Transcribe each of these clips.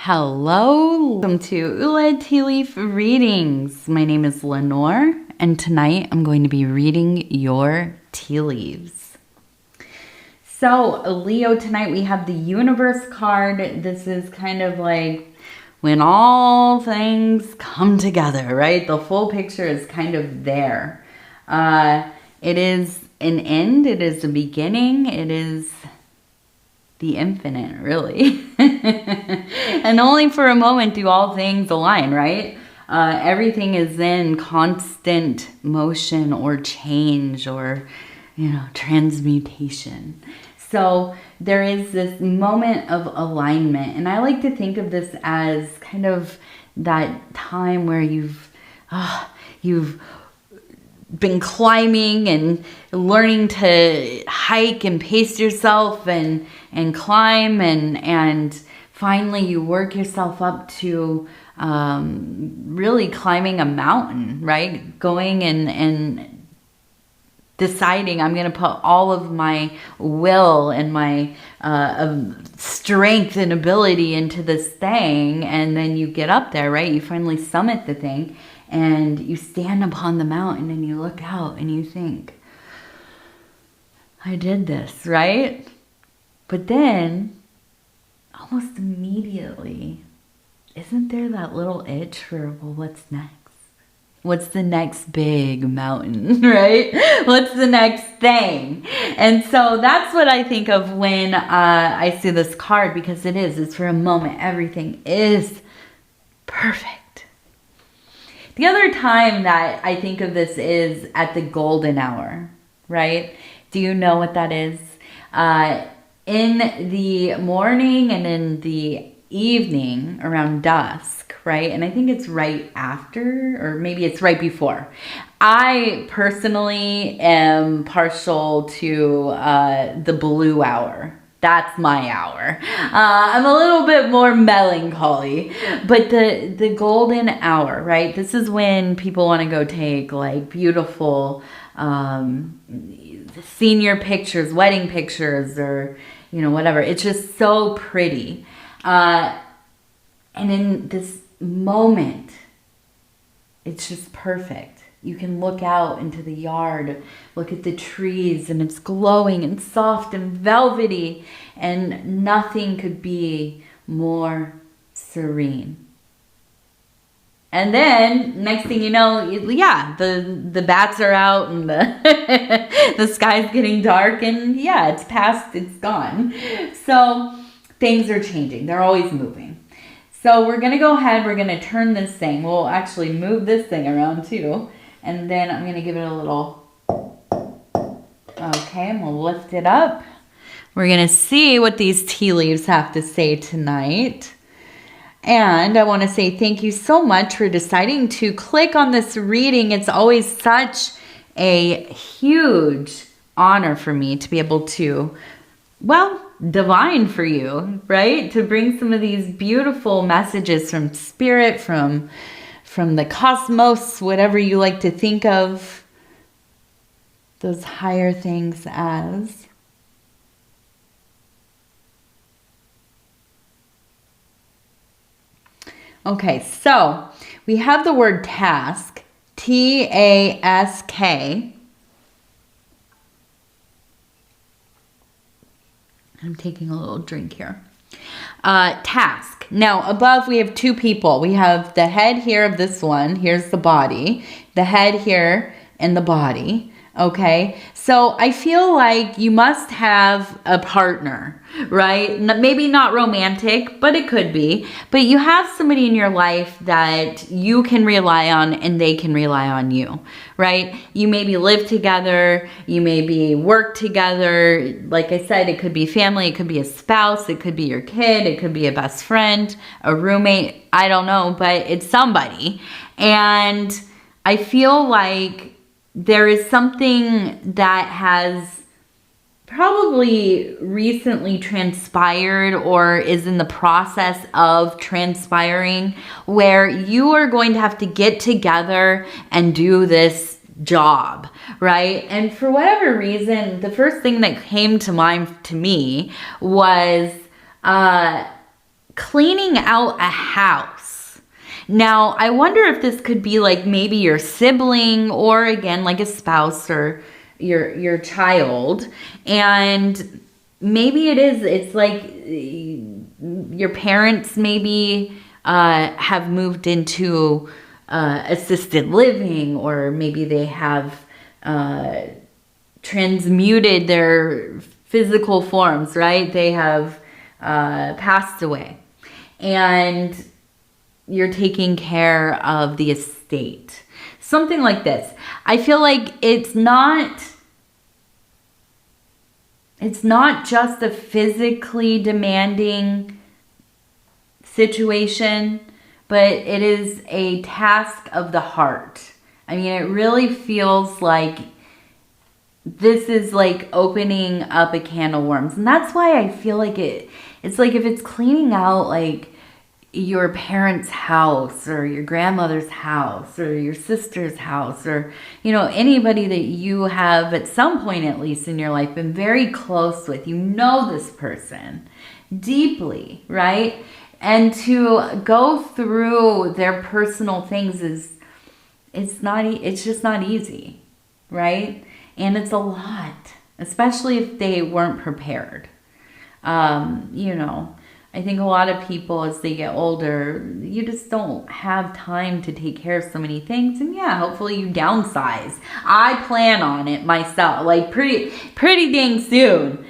Hello, welcome to Ula Tea Leaf Readings. My name is Lenor, and tonight I'm going to be reading your tea leaves. So, Leo, tonight we have the Universe card. This is kind of like when all things come together, right? The full picture is kind of there. It is an end, it is a beginning, it is the infinite, really. And only for a moment do all things align, right? Everything is in constant motion or change or, transmutation. So there is this moment of alignment. And I like to think of this as kind of that time where you've been climbing and learning to hike and pace yourself and climb and finally you work yourself up to really climbing a mountain, right? Going and deciding I'm going to put all of my will and my strength and ability into this thing, and then you get up there, right? You finally summit the thing. And you stand upon the mountain and you look out and you think, I did this, right? But then, almost immediately, isn't there that little itch for, well, what's next? What's the next big mountain, right? What's the next thing? And so that's what I think of when I see this card, because it's for a moment, everything is perfect. The other time that I think of this is at the golden hour, right? Do you know what that is? In the morning and in the evening around dusk, right? And I think it's right after, or maybe it's right before. I personally am partial to the blue hour. That's my hour. I'm a little bit more melancholy, but the golden hour, right? This is when people want to go take like beautiful senior pictures, wedding pictures, or whatever. It's just so pretty. And in this moment, it's just perfect. You can look out into the yard, look at the trees, and it's glowing and soft and velvety, and nothing could be more serene. And then, next thing you know, the bats are out and the sky's getting dark, and it's past, it's gone. So things are changing. They're always moving. So we're going to go ahead, we're going to turn this thing. We'll actually move this thing around too. And then I'm going to give it a little, okay, and we'll lift it up. We're going to see what these tea leaves have to say tonight. And I want to say thank you so much for deciding to click on this reading. It's always such a huge honor for me to be able to, divine for you, right? To bring some of these beautiful messages from spirit, from the cosmos, whatever you like to think of those higher things as. Okay, so we have the word task, T-A-S-K. I'm taking a little drink here. Task. Now, above we have two people. We have the head here of this one. Here's the body. The head here and the body. Okay? So I feel like you must have a partner, right? Maybe not romantic, but it could be. But you have somebody in your life that you can rely on and they can rely on you, right? You maybe live together. You maybe work together. Like I said, it could be family. It could be a spouse. It could be your kid. It could be a best friend, a roommate. I don't know, but it's somebody. And I feel like there is something that has probably recently transpired or is in the process of transpiring where you are going to have to get together and do this job, right? And for whatever reason, the first thing that came to mind to me was cleaning out a house. Now, I wonder if this could be like maybe your sibling, or again, like a spouse or your child. And maybe it's like your parents maybe have moved into assisted living, or maybe they have transmuted their physical forms, right? They have passed away, and you're taking care of the estate. Something like this. I feel like it's not just a physically demanding situation, but it is a task of the heart. I mean, it really feels like this is like opening up a can of worms. And that's why I feel like it's like if it's cleaning out like your parents' house or your grandmother's house or your sister's house, or, you know, anybody that you have at some point, at least in your life, been very close with, you know, this person deeply, right? And to go through their personal things it's just not easy, right? And it's a lot, especially if they weren't prepared. You know, I think a lot of people, as they get older, you just don't have time to take care of so many things. And yeah, hopefully you downsize. I plan on it myself, like pretty dang soon.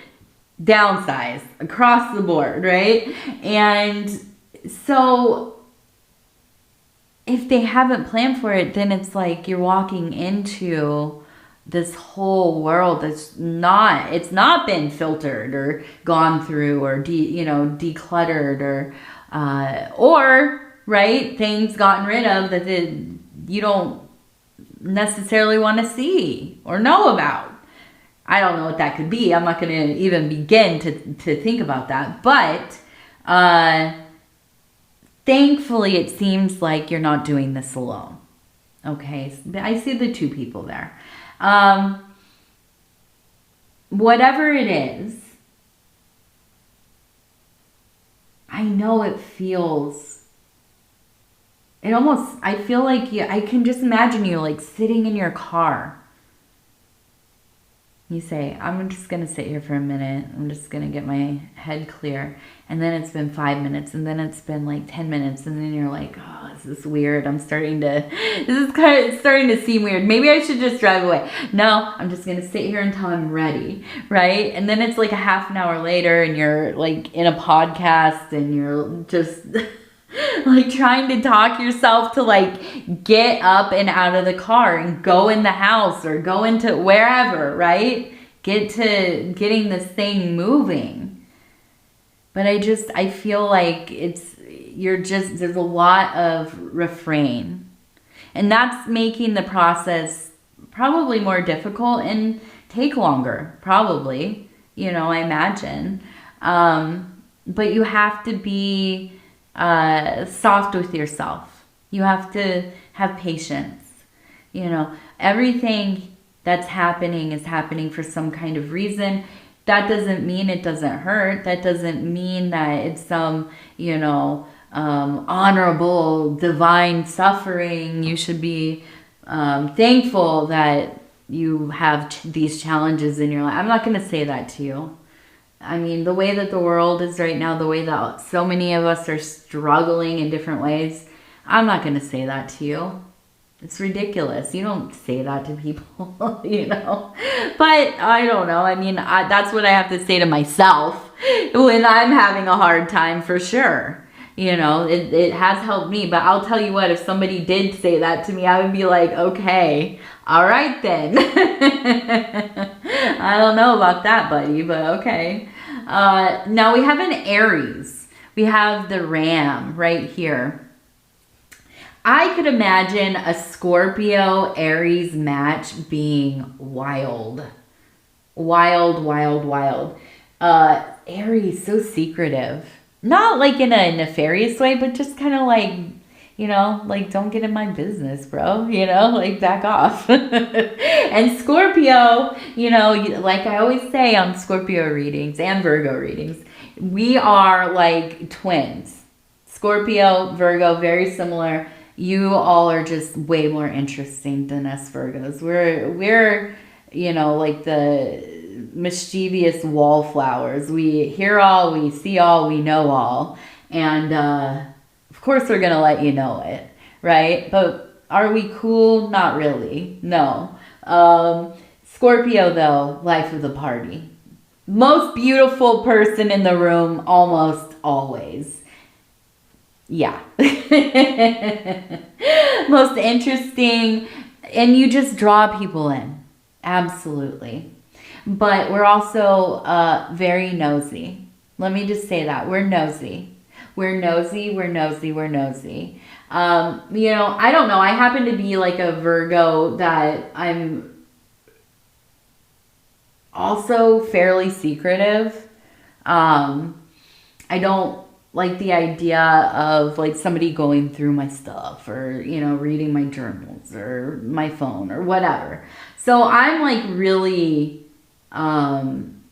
Downsize across the board, right? And so if they haven't planned for it, then it's like you're walking into this whole world that's it's not been filtered or gone through or decluttered or right, things gotten rid of that you don't necessarily want to see or know about. I don't know what that could be. I'm not going to even begin to think about that. But thankfully, it seems like you're not doing this alone. Okay, I see the two people there. Whatever it is, I know I feel like I can just imagine you like sitting in your car. You say, I'm just going to sit here for a minute. I'm just going to get my head clear. And then it's been 5 minutes. And then it's been like 10 minutes. And then you're like, oh, this is weird. It's starting to seem weird. Maybe I should just drive away. No, I'm just going to sit here until I'm ready. Right? And then it's like a half an hour later and you're like in a podcast and you're just like trying to talk yourself to like get up and out of the car and go in the house or go into wherever, right? Get to getting this thing moving. But I feel like there's a lot of refrain. And that's making the process probably more difficult and take longer, probably, I imagine. But you have to be soft with yourself. You have to have patience. Everything that's happening is happening for some kind of reason. That doesn't mean it doesn't hurt. That doesn't mean that it's some, honorable, divine suffering. You should be thankful that you have these challenges in your life. I'm not going to say that to you. I mean, the way that the world is right now, the way that so many of us are struggling in different ways, I'm not going to say that to you. It's ridiculous. You don't say that to people, But I don't know. I mean, that's what I have to say to myself when I'm having a hard time, for sure. It has helped me. But I'll tell you what, if somebody did say that to me, I would be like, okay, all right then. I don't know about that, buddy, but okay. Now we have an Aries. We have the Ram right here. I could imagine a Scorpio Aries match being wild. Wild, wild, wild. Aries, so secretive. Not like in a nefarious way, but just kind of like, like don't get in my business, bro. Like back off. And Scorpio, like I always say on Scorpio readings and Virgo readings, we are like twins. Scorpio, Virgo, very similar. You all are just way more interesting than us Virgos. We're you know, like the mischievous wallflowers. We hear all, we see all, we know all. And of course we're going to let you know it, right? But are we cool? Not really. No. Scorpio, though, life of the party. Most beautiful person in the room, almost always. Yeah. Most interesting. And you just draw people in. Absolutely. But we're also very nosy. Let me just say that. We're nosy. We're nosy, we're nosy, we're nosy. You know, I don't know. I happen to be like a Virgo that I'm also fairly secretive. I don't like the idea of like somebody going through my stuff or, you know, reading my journals or my phone or whatever. So I'm like really, I'm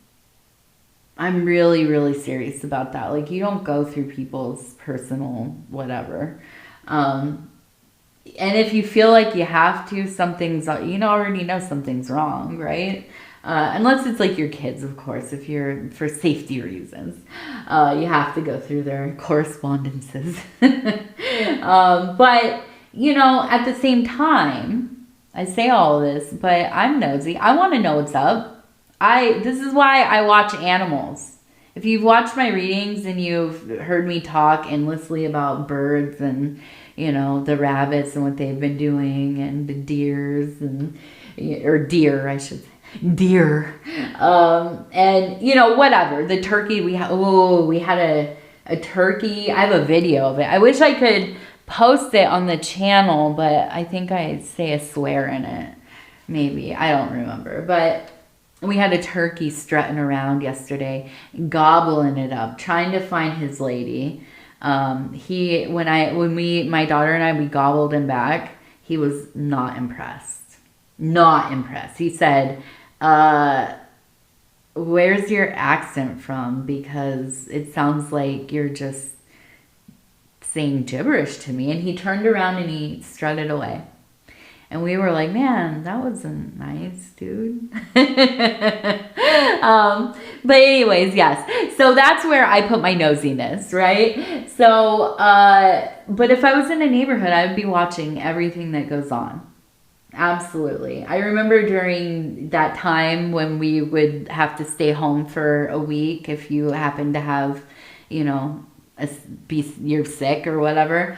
really, really serious about that. Like you don't go through people's personal whatever. And if you feel like you have to, something's, you know, already know something's wrong, right? Unless it's like your kids, of course, if you're for safety reasons, you have to go through their correspondences. But, you know, at the same time, I say all of this, but I'm nosy. I want to know what's up. This is why I watch animals. If you've watched my readings and you've heard me talk endlessly about birds and, you know, the rabbits and what they've been doing and the deers and, or deer, I should say. Deer. And, you know, whatever. The turkey, we had a turkey. I have a video of it. I wish I could post it on the channel, but I think I say a swear in it. Maybe. I don't remember. But we had a turkey strutting around yesterday, gobbling it up, trying to find his lady. My daughter and I, we gobbled him back. He was not impressed. Not impressed. He said, where's your accent from? Because it sounds like you're just saying gibberish to me. And he turned around and he strutted away. And we were like, man, that wasn't nice, dude. But anyways, yes. So that's where I put my nosiness, right? So, but if I was in a neighborhood, I would be watching everything that goes on. Absolutely. I remember during that time when we would have to stay home for a week if you happen to have, you know, you're sick or whatever.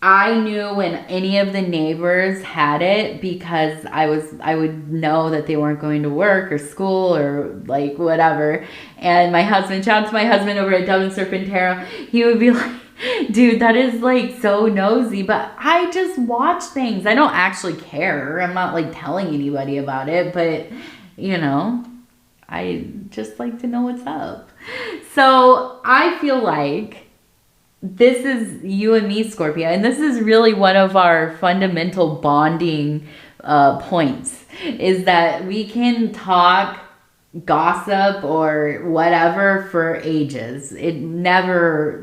I knew when any of the neighbors had it because I would know that they weren't going to work or school or like whatever. And my husband, shout out to my husband over at Dove and Serpent Tarot, he would be like, dude, that is like so nosy, but I just watch things. I don't actually care. I'm not like telling anybody about it, but you know, I just like to know what's up. So I feel like this is you and me, Scorpio, and this is really one of our fundamental bonding points is that we can talk gossip or whatever for ages. It never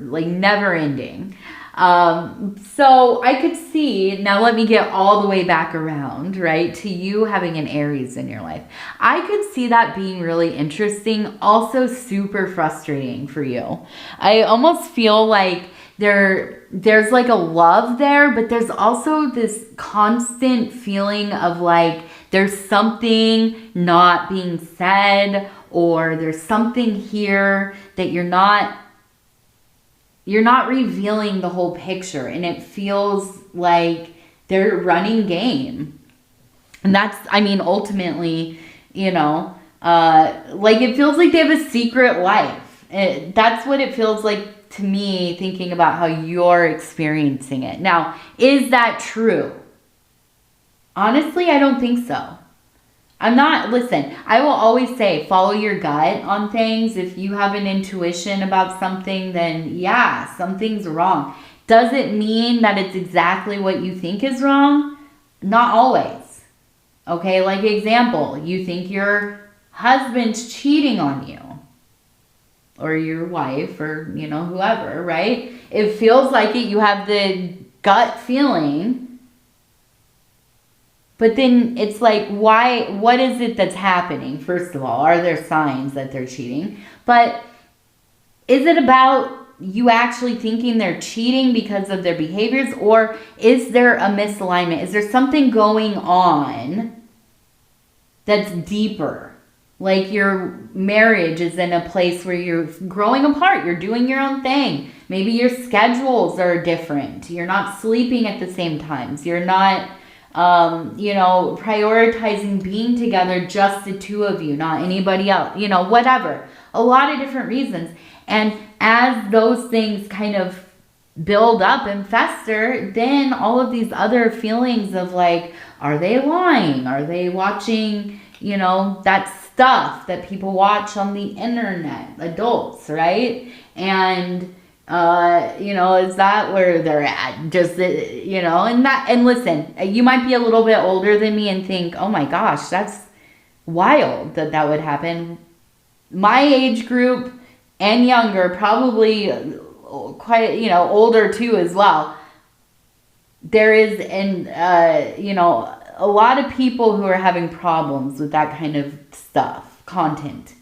ending. So I could see, now let me get all the way back around, right, to you having an Aries in your life. I could see that being really interesting, also super frustrating for you. I almost feel like there's like a love there, but there's also this constant feeling of like there's something not being said, or there's something here that you're not revealing the whole picture, and it feels like they're running game. And that's, I mean, ultimately, you know, like it feels like they have a secret life. That's what it feels like to me, thinking about how you're experiencing it. Now, is that true? Honestly, I don't think so. Listen, I will always say follow your gut on things. If you have an intuition about something, then yeah, something's wrong. Does it mean that it's exactly what you think is wrong? Not always. Okay, like example, you think your husband's cheating on you. or your wife or, you know, whoever, right? It feels like it. You have the gut feeling. But then it's like, why? What is it that's happening? First of all, are there signs that they're cheating? But is it about you actually thinking they're cheating because of their behaviors? Or is there a misalignment? Is there something going on that's deeper? Like your marriage is in a place where you're growing apart. You're doing your own thing. Maybe your schedules are different. You're not sleeping at the same times. You're not, you know, prioritizing being together, just the two of you, not anybody else, you know, whatever. A lot of different reasons. And as those things kind of build up and fester, then all of these other feelings of like, are they lying? Are they watching, you know, that stuff that people watch on the internet, adults, right? And, you know, is that where they're at? Just, you know, and listen, you might be a little bit older than me and think, oh my gosh, that's wild that would happen. My age group and younger, probably quite, you know, older too as well. There is, you know, a lot of people who are having problems with that kind of stuff, content.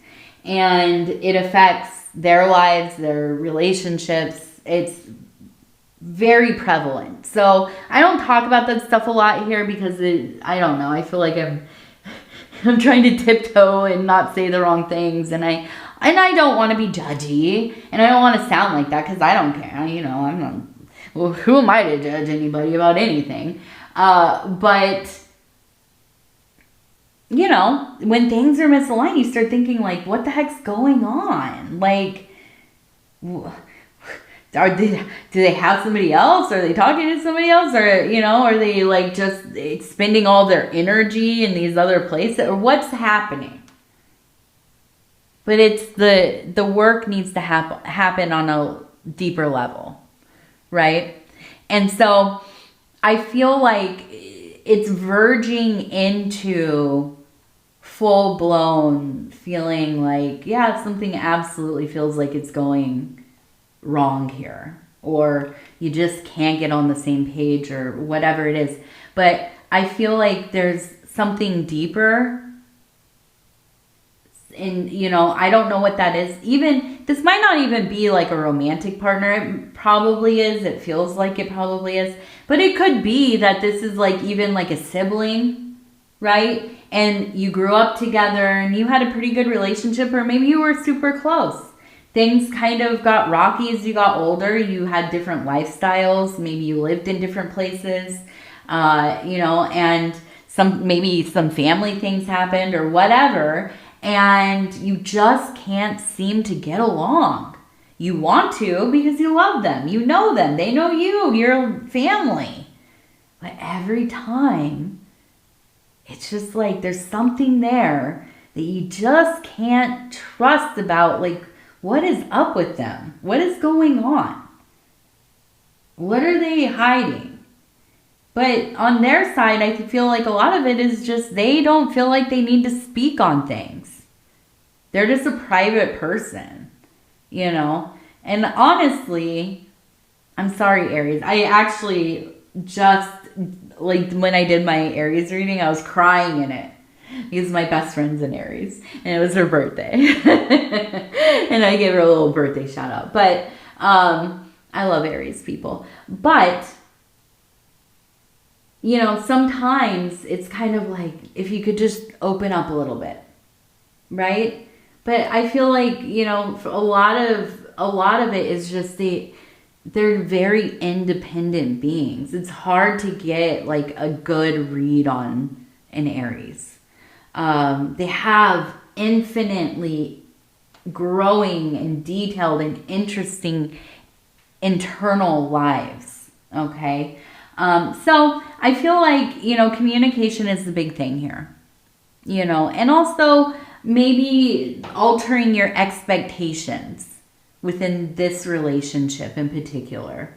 And it affects their lives, their relationships. It's very prevalent. So I don't talk about that stuff a lot here because I don't know. I feel like I'm trying to tiptoe and not say the wrong things. And I don't want to be judgy. And I don't want to sound like that because I don't care. You know, I'm not, well, who am I to judge anybody about anything? But, you know, when things are misaligned, you start thinking like, what the heck's going on? Like, do they have somebody else? Are they talking to somebody else? Or, you know, are they like just spending all their energy in these other places? Or what's happening? But it's the work needs to happen on a deeper level, right? And so I feel like it's verging into full-blown feeling like, yeah, something absolutely feels like it's going wrong here, or you just can't get on the same page or whatever it is. But I feel like there's something deeper. And, you know, I don't know what that is. Even, this might not even be like a romantic partner. It probably is. It feels like it probably is. But it could be that this is like even like a sibling, right? And you grew up together and you had a pretty good relationship, or maybe you were super close. Things kind of got rocky as you got older. You had different lifestyles. Maybe you lived in different places, you know, and maybe some family things happened or whatever. And you just can't seem to get along. You want to because you love them. You know them. They know you. You're family. But every time, it's just like there's something there that you just can't trust about. Like, what is up with them? What is going on? What are they hiding? But on their side, I feel like a lot of it is just they don't feel like they need to speak on things. They're just a private person, you know? And honestly, I'm sorry, Aries. I actually just, like, when I did my Aries reading, I was crying in it. Because my best friend's an Aries. And it was her birthday. And I gave her a little birthday shout out. But I love Aries people. But, you know, sometimes it's kind of like if you could just open up a little bit. Right? But I feel like, you know, a lot of it is just they're very independent beings. It's hard to get like a good read on an Aries. They have infinitely growing and detailed and interesting internal lives. Okay. So I feel like, you know, communication is the big thing here, you know, and also maybe altering your expectations within this relationship in particular.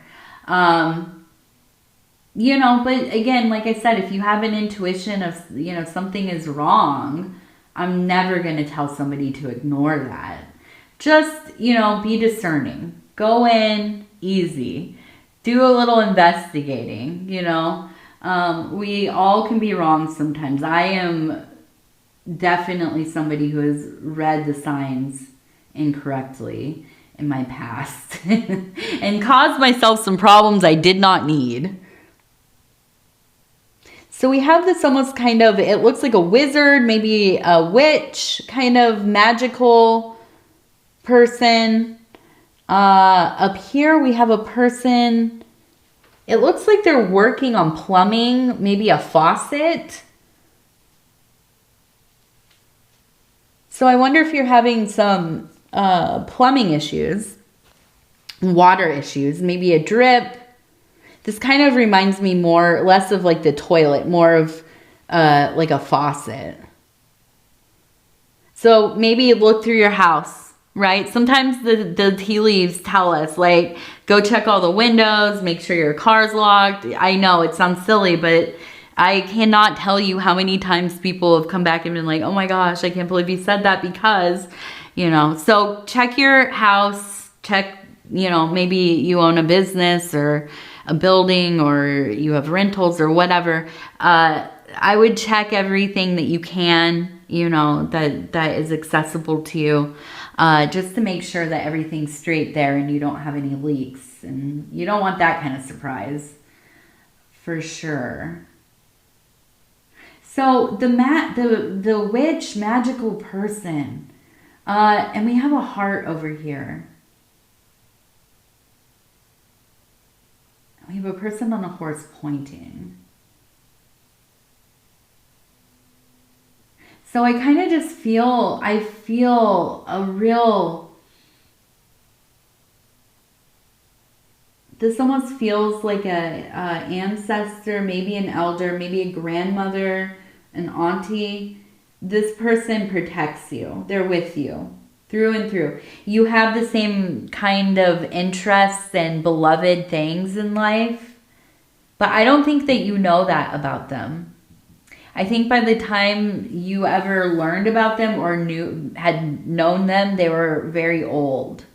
You know, but again, like I said, if you have an intuition of, you know, something is wrong, I'm never going to tell somebody to ignore that. just, you know, be discerning. Go in easy. Do a little investigating, you know. We all can be wrong sometimes. I am definitely somebody who has read the signs incorrectly in my past and caused myself some problems I did not need. So we have this almost kind of, it looks like a wizard, maybe a witch, kind of magical person. Up here we have a person, it looks like they're working on plumbing, maybe a faucet. So I wonder if you're having some plumbing issues, water issues, maybe a drip. This kind of reminds me less of like the toilet, more of like a faucet. So maybe look through your house, right? Sometimes the tea leaves tell us, like, go check all the windows, make sure your car's locked. I know it sounds silly, but I cannot tell you how many times people have come back and been like, oh my gosh, I can't believe you said that because, you know. So check your house, check, you know, maybe you own a business or a building or you have rentals or whatever. I would check everything that you can, you know, that is accessible to you, just to make sure that everything's straight there and you don't have any leaks. And you don't want that kind of surprise, for sure. So the witch, magical person, and we have a heart over here. We have a person on a horse pointing. So I kind of just feel a real, this almost feels like a ancestor, maybe an elder, maybe a grandmother, an auntie. This person protects you. They're with you through and through. You have the same kind of interests and beloved things in life, but I don't think that you know that about them. I think by the time you ever learned about them or had known them, they were very old.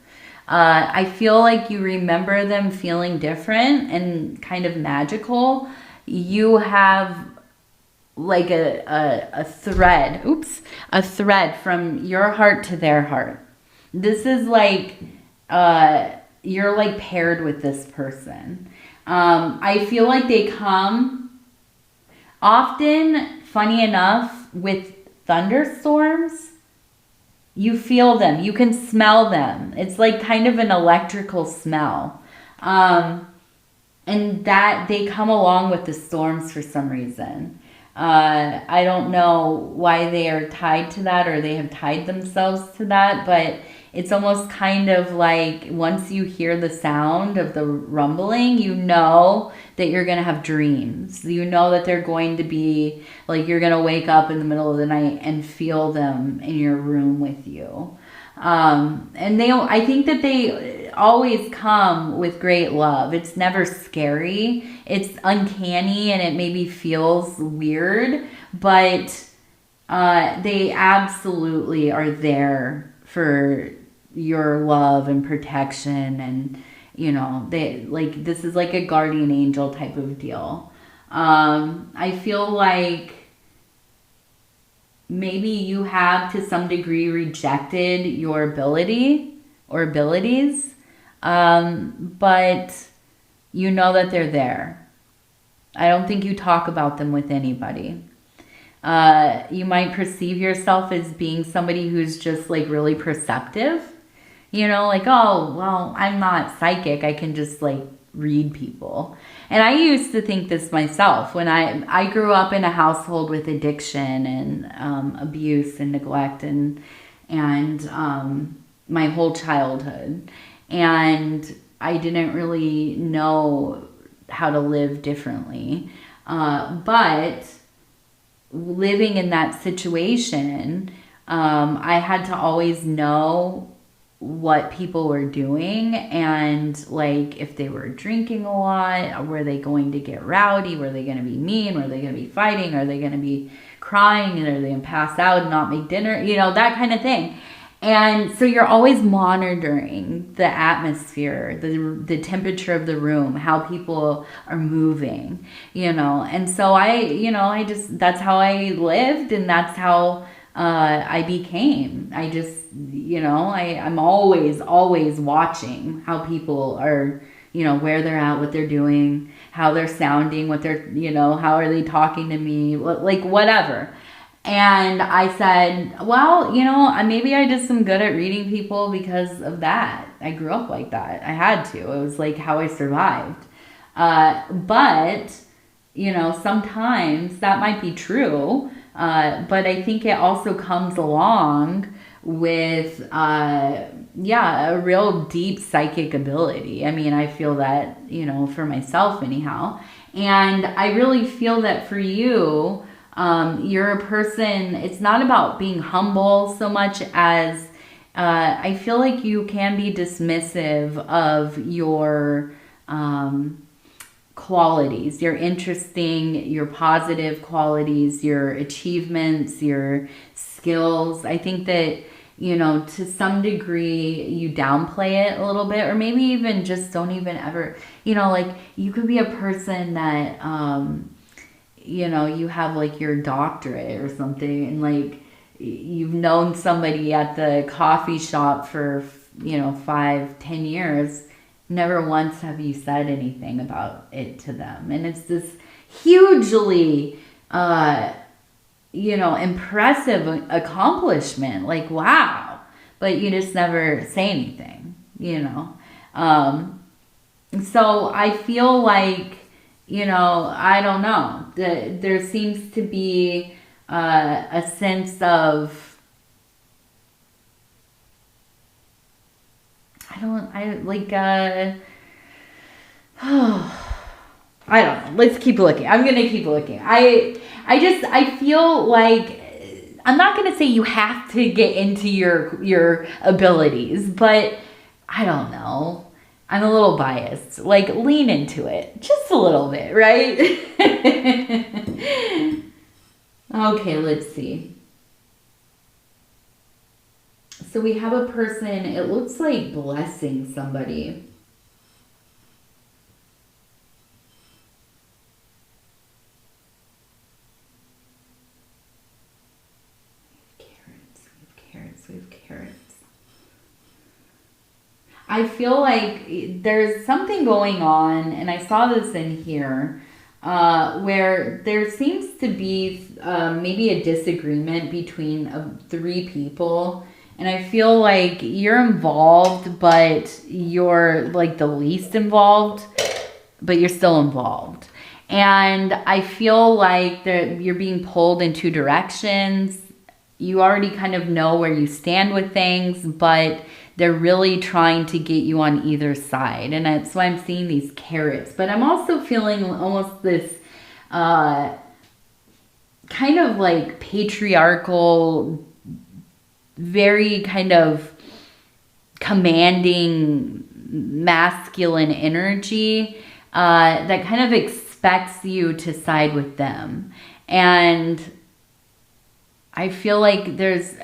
I feel like you remember them feeling different and kind of magical. You have like a thread, a thread from your heart to their heart. This is like, you're like paired with this person. I feel like they come often, funny enough, with thunderstorms. You feel them. You can smell them. It's like kind of an electrical smell. And that they come along with the storms for some reason. I don't know why they are tied to that or they have tied themselves to that, but it's almost kind of like once you hear the sound of the rumbling, you know that you're going to have dreams. You know that they're going to be like, you're going to wake up in the middle of the night and feel them in your room with you. And I think that they always come with great love. It's never scary. It's uncanny and it maybe feels weird, but they absolutely are there for your love and protection. And, you know, this is like a guardian angel type of deal. I feel like maybe you have to some degree rejected your ability or abilities, but you know that they're there. I don't think you talk about them with anybody. You might perceive yourself as being somebody who's just like really perceptive, you know, like, oh, well, I'm not psychic. I can just like read people. And I used to think this myself when I grew up in a household with addiction and abuse and neglect and my whole childhood. And I didn't really know how to live differently. But living in that situation, I had to always know what people were doing and like if they were drinking a lot, were they going to get rowdy, were they going to be mean, were they going to be fighting, are they going to be crying, and are they going to pass out and not make dinner, you know, that kind of thing. And so you're always monitoring the atmosphere, the temperature of the room, how people are moving, you know. And so I just, that's how I lived, and that's how I became. I just, I'm always watching how people are, where they're at, what they're doing, how they're sounding, what they're, how are they talking to me, like whatever. And I said, well, maybe I just am good at reading people because of that. I grew up like that. I had to. It was like how I survived. But, sometimes that might be true. But I think it also comes along with, a real deep psychic ability. I mean, I feel that, for myself anyhow. And I really feel that for you, you're a person, it's not about being humble so much as I feel like you can be dismissive of your qualities, your interesting, your positive qualities, your achievements, your skills. I think that, to some degree you downplay it a little bit, or maybe even just don't even ever, like you could be a person that, you have like your doctorate or something, and like you've known somebody at the coffee shop for, 5-10 years. Never once have you said anything about it to them. And it's this hugely, impressive accomplishment. Like, wow. But you just never say anything, So I feel like, I don't know. There seems to be a sense of, I don't know. Let's keep looking. I'm going to keep looking. I feel like, I'm not going to say you have to get into your abilities, but I don't know. I'm a little biased. Like, lean into it. Just a little bit, right? Okay, let's see. So we have a person, it looks like blessing somebody. We have carrots. I feel like there's something going on, and I saw this in here, where there seems to be maybe a disagreement between 3 people. And I feel like you're involved, but you're like the least involved, but you're still involved. And I feel like you're being pulled in 2 directions. You already kind of know where you stand with things, but they're really trying to get you on either side. And that's why I'm seeing these carrots. But I'm also feeling almost this kind of like patriarchal, very kind of commanding masculine energy that kind of expects you to side with them. And I feel like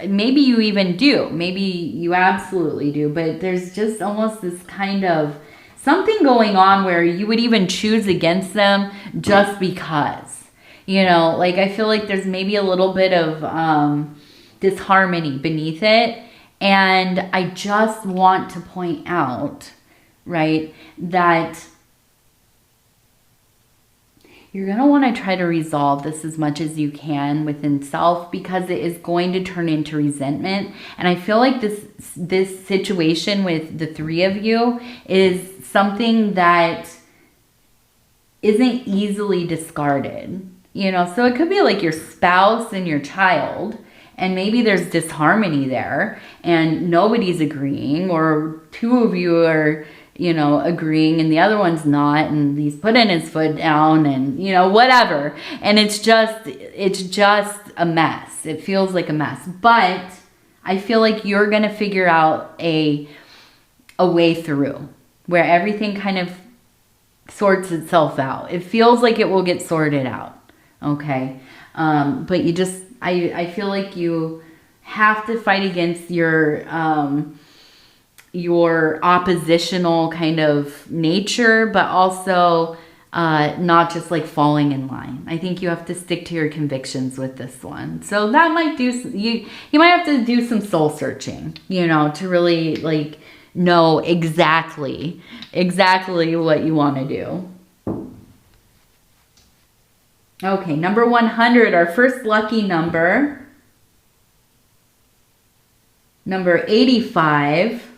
maybe you even do, maybe you absolutely do, but there's just almost this kind of something going on where you would even choose against them just because, like I feel like there's maybe a little bit of disharmony beneath it. And I just want to point out, right, that you're going to want to try to resolve this as much as you can within self, because it is going to turn into resentment. And I feel like this situation with the 3 of you is something that isn't easily discarded. So it could be like your spouse and your child, and maybe there's disharmony there and nobody's agreeing, or 2 of you are agreeing and the other one's not, and he's putting his foot down, and whatever, and it's just a mess. It feels like a mess, but I feel like you're gonna figure out a way through where everything kind of sorts itself out. It feels like it will get sorted out, okay? But I feel like you have to fight against your oppositional kind of nature, but also not just like falling in line. I think you have to stick to your convictions with this one. So that might do, you might have to do some soul searching, you know, to really like know exactly what you want to do. Okay, number 100, our first lucky number. Number 85.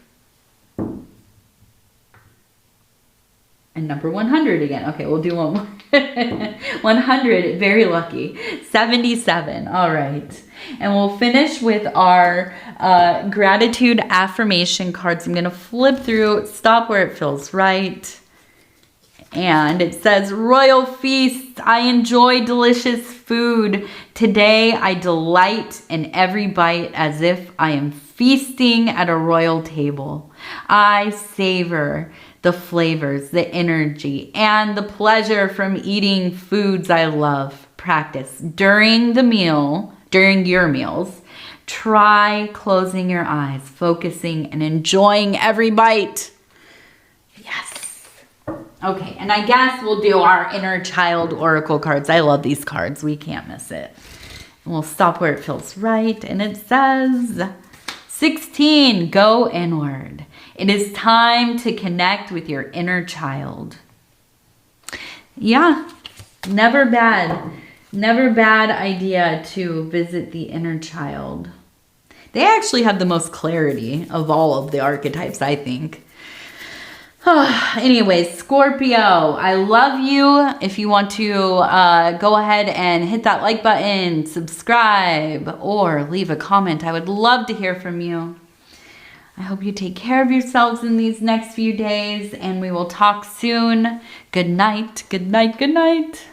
And number 100 again. Okay, we'll do one more. 100, very lucky. 77, all right. And we'll finish with our gratitude affirmation cards. I'm going to flip through, stop where it feels right. And it says, Royal Feast, I enjoy delicious food. Today I delight in every bite as if I am feasting at a royal table. I savor the flavors, the energy, and the pleasure from eating foods I love. Practice during the meal, during your meals. Try closing your eyes, focusing and enjoying every bite. Yes. Okay, and I guess we'll do our inner child oracle cards. I love these cards. We can't miss it. And we'll stop where it feels right. And it says 16, go inward. It is time to connect with your inner child. Yeah, never bad idea to visit the inner child. They actually have the most clarity of all of the archetypes, I think. Anyways, Scorpio, I love you. If you want to go ahead and hit that like button, subscribe, or leave a comment, I would love to hear from you. I hope you take care of yourselves in these next few days, and we will talk soon. Good night, good night, good night.